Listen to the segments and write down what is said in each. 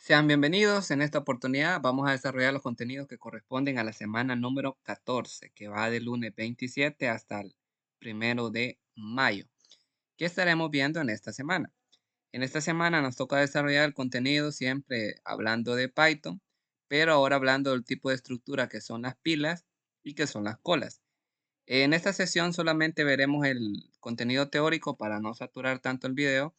Sean bienvenidos. En esta oportunidad vamos a desarrollar los contenidos que corresponden a la semana número 14, que va del lunes 27 hasta el 1 de mayo. ¿Qué estaremos viendo en esta semana? En esta semana nos toca desarrollar el contenido siempre hablando de Python, pero ahora hablando del tipo de estructura que son las pilas y que son las colas. En esta sesión solamente veremos el contenido teórico para no saturar tanto el video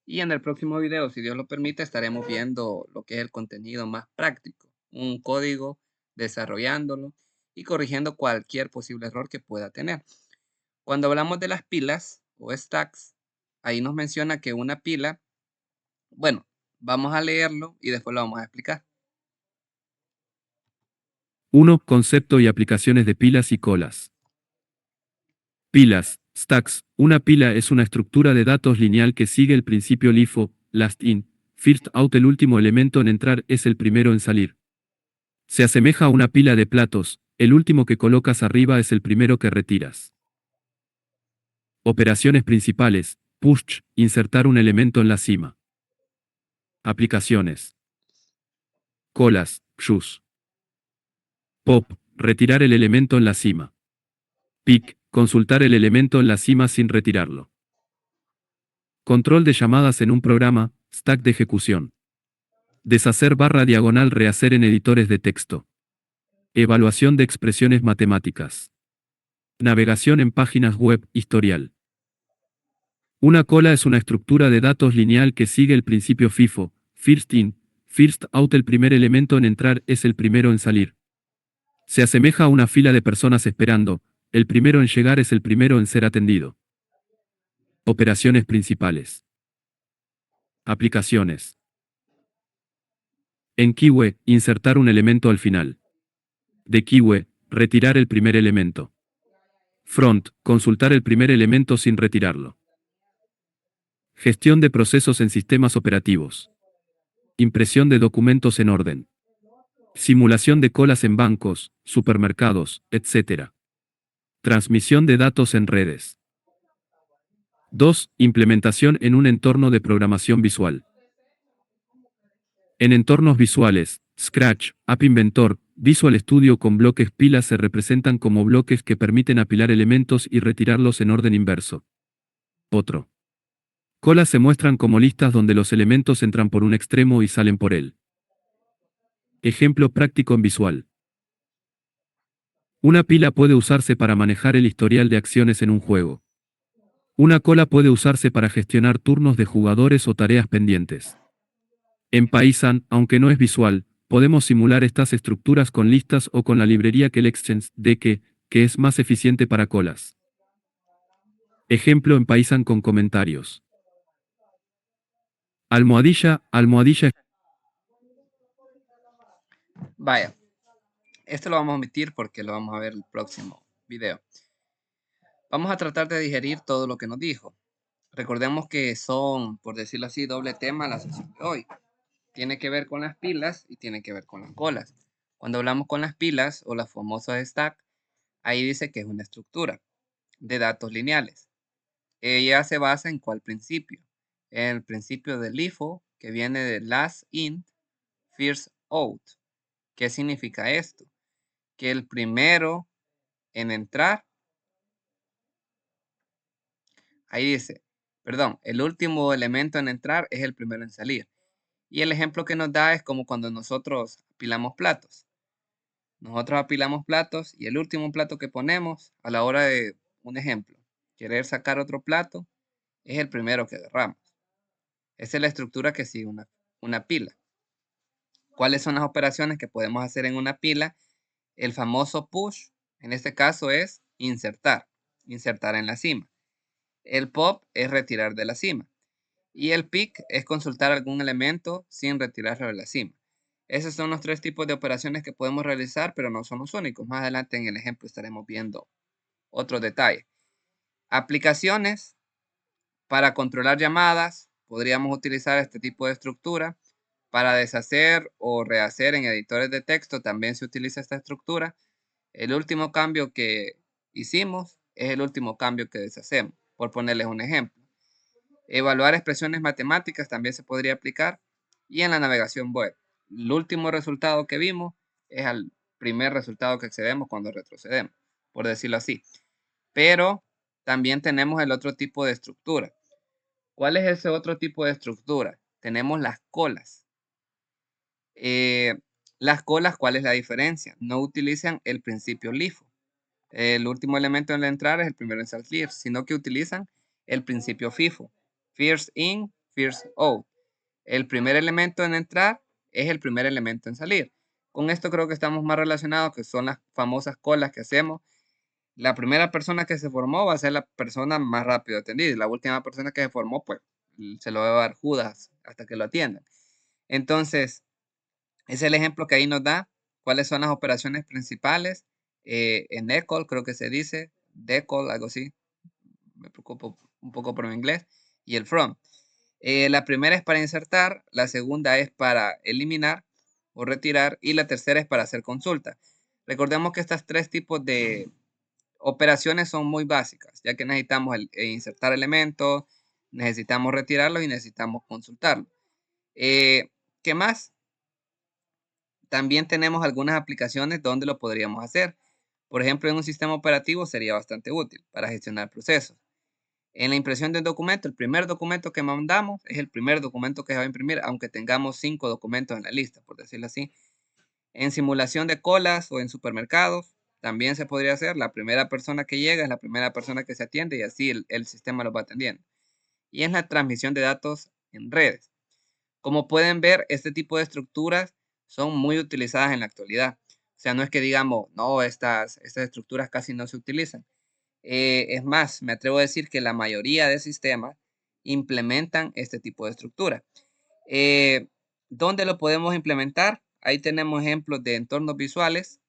y en el próximo video, si Dios lo permite, estaremos viendo lo que es el contenido más práctico, un código, desarrollándolo y corrigiendo cualquier posible error que pueda tener. Cuando hablamos de las pilas o stacks, ahí nos menciona que una pila, bueno, vamos a leerlo y después lo vamos a explicar. 1. Concepto y aplicaciones de pilas y colas. Pilas, stacks. Una pila es una estructura de datos lineal que sigue el principio LIFO, last in, first out. El último elemento en entrar es el primero en salir. Se asemeja a una pila de platos, el último que colocas arriba es el primero que retiras. Operaciones principales, push, insertar un elemento en la cima. Aplicaciones. Colas, push. Pop, retirar el elemento en la cima. Pick, consultar el elemento en la cima sin retirarlo. Control de llamadas en un programa, stack de ejecución. Deshacer barra diagonal rehacer en editores de texto. Evaluación de expresiones matemáticas. Navegación en páginas web, historial. Una cola es una estructura de datos lineal que sigue el principio FIFO, first in, first out. El primer elemento en entrar es el primero en salir. Se asemeja a una fila de personas esperando, el primero en llegar es el primero en ser atendido. Operaciones principales. Aplicaciones. En Kiwe, insertar un elemento al final. De Kiwe, retirar el primer elemento. Front, consultar el primer elemento sin retirarlo. Gestión de procesos en sistemas operativos. Impresión de documentos en orden. Simulación de colas en bancos, supermercados, etc. Transmisión de datos en redes. 2. Implementación en un entorno de programación visual. En entornos visuales, Scratch, App Inventor, Visual Studio con bloques pilas se representan como bloques que permiten apilar elementos y retirarlos en orden inverso. Otro. Colas se muestran como listas donde los elementos entran por un extremo y salen por él. Ejemplo práctico en visual. Una pila puede usarse para manejar el historial de acciones en un juego. Una cola puede usarse para gestionar turnos de jugadores o tareas pendientes. En Python, aunque no es visual, podemos simular estas estructuras con listas o con la librería Exchange DK, que es más eficiente para colas. Ejemplo en Python con comentarios. Almohadilla, almohadilla. Vaya, esto lo vamos a omitir porque lo vamos a ver en el próximo video. Vamos a tratar de digerir todo lo que nos dijo. Recordemos que son, por decirlo así, doble tema la sesión de hoy. Tiene que ver con las pilas y tiene que ver con las colas. Cuando hablamos con las pilas o las famosas stack, ahí dice que es una estructura de datos lineales. Ella se basa en cuál principio. En el principio del LIFO, que viene de last in, first out. ¿Qué significa esto? Que el primero en entrar, ahí dice, perdón, el último elemento en entrar es el primero en salir. Y el ejemplo que nos da es como cuando nosotros apilamos platos. Nosotros apilamos platos y el último plato que ponemos a la hora de, un ejemplo, querer sacar otro plato, es el primero que agarramos. Esa es la estructura que sigue una pila. ¿Cuáles son las operaciones que podemos hacer en una pila? El famoso push, en este caso es insertar en la cima. El pop es retirar de la cima. Y el pick es consultar algún elemento sin retirarlo de la cima. Esos son los tres tipos de operaciones que podemos realizar, pero no son los únicos. Más adelante en el ejemplo estaremos viendo otros detalles. Aplicaciones para controlar llamadas. Podríamos utilizar este tipo de estructura. Para deshacer o rehacer en editores de texto también se utiliza esta estructura. El último cambio que hicimos es el último cambio que deshacemos, por ponerles un ejemplo. Evaluar expresiones matemáticas también se podría aplicar. y en la navegación web. El último resultado que vimos es al primer resultado que accedemos cuando retrocedemos, por decirlo así. Pero también tenemos el otro tipo de estructura. ¿Cuál es ese otro tipo de estructura? Tenemos las colas. Las colas, ¿cuál es la diferencia? No utilizan el principio LIFO. El último elemento en la entrada es el primero en salir, sino que utilizan el principio FIFO. First in, first out. El primer elemento en entrar es el primer elemento en salir. Con esto creo que estamos más relacionados, que son las famosas colas que hacemos. La primera persona que se formó va a ser la persona más rápido atendida. Y la última persona que se formó, pues, se lo va a dar Judas hasta que lo atiendan. Entonces, es el ejemplo que ahí nos da cuáles son las operaciones principales. En ECOL creo que se dice, DECOL, algo así. Me preocupo un poco por mi inglés. Y el from. La primera es para insertar, la segunda es para eliminar o retirar y la tercera es para hacer consulta. Recordemos que estos tres tipos de operaciones son muy básicas, ya que necesitamos insertar elementos, necesitamos retirarlos y necesitamos consultarlos. ¿Qué más? También tenemos algunas aplicaciones donde lo podríamos hacer. Por ejemplo, en un sistema operativo sería bastante útil para gestionar procesos. En la impresión de un documento, el primer documento que mandamos es el primer documento que se va a imprimir, aunque tengamos 5 documentos en la lista, por decirlo así. En simulación de colas o en supermercados, también se podría hacer. La primera persona que llega es la primera persona que se atiende y así el sistema lo va atendiendo. Y en la transmisión de datos en redes. Como pueden ver, este tipo de estructuras son muy utilizadas en la actualidad. O sea, no es que digamos, no, estas estructuras casi no se utilizan. Es más, me atrevo a decir que la mayoría de sistemas implementan este tipo de estructura. ¿Dónde lo podemos implementar? Ahí tenemos ejemplos de entornos visuales.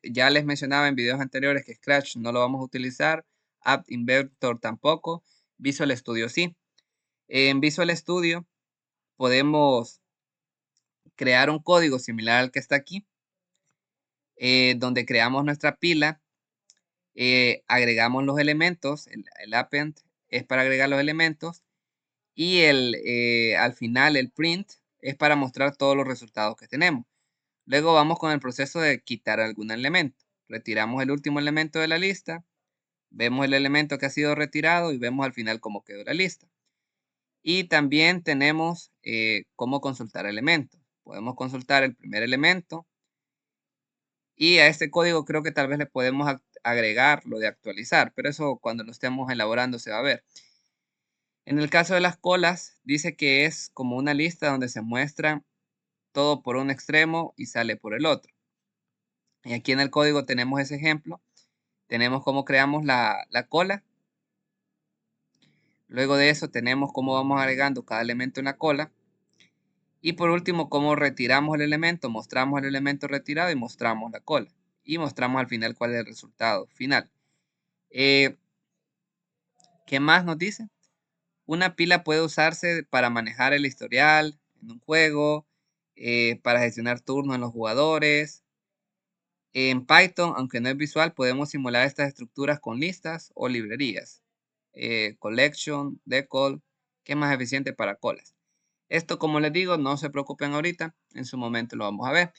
Ya les mencionaba en videos anteriores que Scratch no lo vamos a utilizar, App Inventor tampoco, Visual Studio sí. En Visual Studio podemos crear un código similar al que está aquí, donde creamos nuestra pila, agregamos los elementos, el append es para agregar los elementos y al final el print es para mostrar todos los resultados que tenemos. Luego vamos con el proceso de quitar algún elemento. Retiramos el último elemento de la lista, vemos el elemento que ha sido retirado y vemos al final cómo quedó la lista. Y también tenemos cómo consultar elementos. Podemos consultar el primer elemento y a este código creo que tal vez le podemos agregar lo de actualizar, pero eso cuando lo estemos elaborando se va a ver. En el caso de las colas, dice que es como una lista donde se muestra todo por un extremo y sale por el otro. Y aquí en el código tenemos ese ejemplo. Tenemos cómo creamos la cola. Luego de eso tenemos cómo vamos agregando cada elemento en la cola. Y por último, cómo retiramos el elemento. Mostramos el elemento retirado y mostramos la cola. Y mostramos al final cuál es el resultado final. ¿Qué más nos dice? Una pila puede usarse para manejar el historial en un juego, para gestionar turnos en los jugadores. En Python, aunque no es visual, podemos simular estas estructuras con listas o librerías. Collection, decol, que es más eficiente para colas. Esto, como les digo, no se preocupen ahorita, en su momento lo vamos a ver.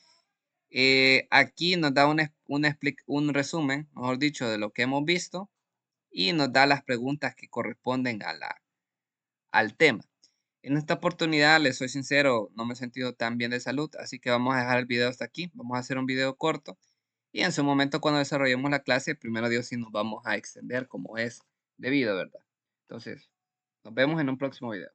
Aquí nos da un resumen, mejor dicho, de lo que hemos visto y nos da las preguntas que corresponden al tema. En esta oportunidad, les soy sincero, no me he sentido tan bien de salud, así que vamos a dejar el video hasta aquí. Vamos a hacer un video corto y en su momento cuando desarrollemos la clase, primero Dios sí nos vamos a extender como es debido, ¿verdad? Entonces, nos vemos en un próximo video.